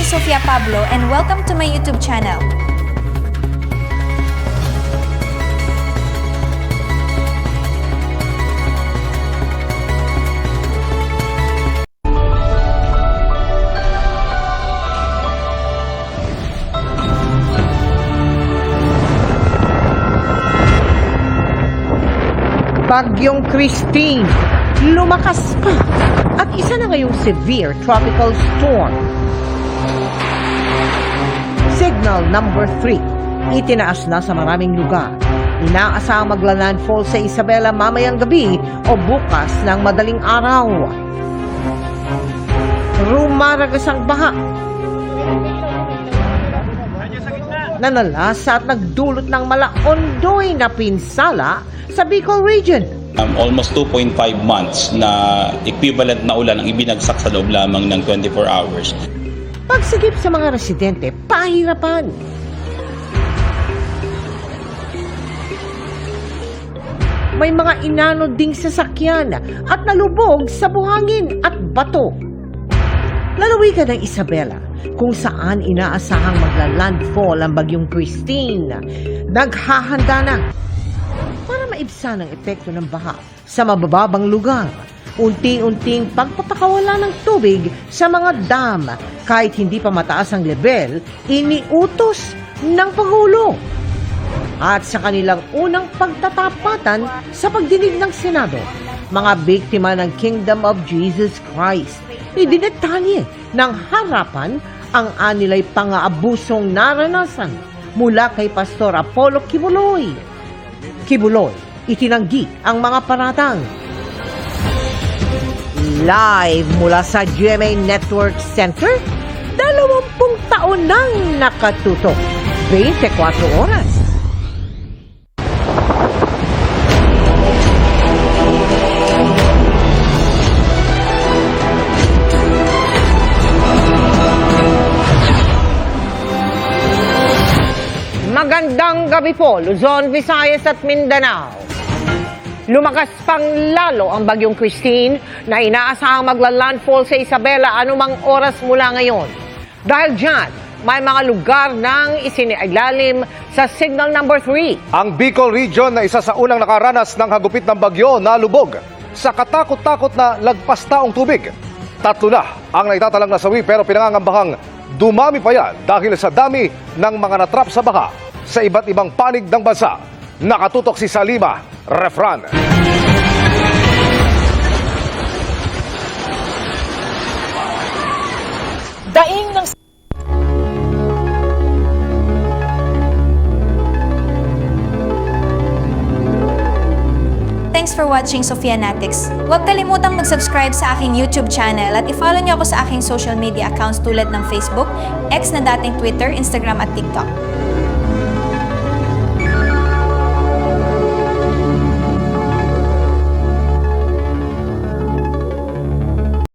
Sofia Pablo and welcome to my YouTube channel. Bagyong Christine, lumakas pa at isa na ngayong severe tropical storm. Signal number 3, itinaas na sa maraming lugar. Inaasahang magla-landfall sa Isabela mamayang gabi o bukas ng madaling araw. Rumaragas ang baha. Nanalasa at nagdulot ng malaondoy na pinsala sa Bicol Region. Almost 2.5 months na equivalent na ulan ang ibinagsak sa loob lamang ng 24 hours. Pagsigip sa mga residente, pahirapan. May mga inanod ding sasakyan at nalubog sa buhangin at bato. Lalawigan ng Isabela, kung saan inaasahang magla-landfall ang bagyong Christine, naghahanda na para maibsan ang epekto ng baha sa mabababang lugar. Unti-unting pagpapakawala ng tubig sa mga dam kahit hindi pa mataas ang level, iniutos ng Pangulo. At sa kanilang unang pagtatapatan sa pagdinig ng Senado, mga biktima ng Kingdom of Jesus Christ, idinetalye ng harapan ang anilay pang-aabusong naranasan mula kay Pastor Apollo Kibuloy. Kibuloy, itinanggi ang mga paratang. Live mula sa GMA Network Center, 20 taon nang nakatutok. 24 oras. Magandang gabi po, Luzon, Visayas at Mindanao. Lumakas pang lalo ang bagyong Christine na inaasahang magla-landfall sa Isabela anumang oras mula ngayon. Dahil dyan, may mga lugar nang isinilalim sa signal number 3. Ang Bicol Region na isa sa unang nakaranas ng hagupit ng bagyo na lubog sa katakot-takot na lagpas taong tubig. 3 na ang naitatalang nasawi pero pinangangambahang dumami pa yan dahil sa dami ng mga natrap sa baha sa iba't ibang panig ng bansa. Nakatutok si Salima Refran. Daing ng Thanks for watching Sophianatics. Huwag kalimutang mag-subscribe sa aking YouTube channel at i-follow niyo ako sa aking social media accounts tulad ng Facebook, X na dating Twitter, Instagram at TikTok.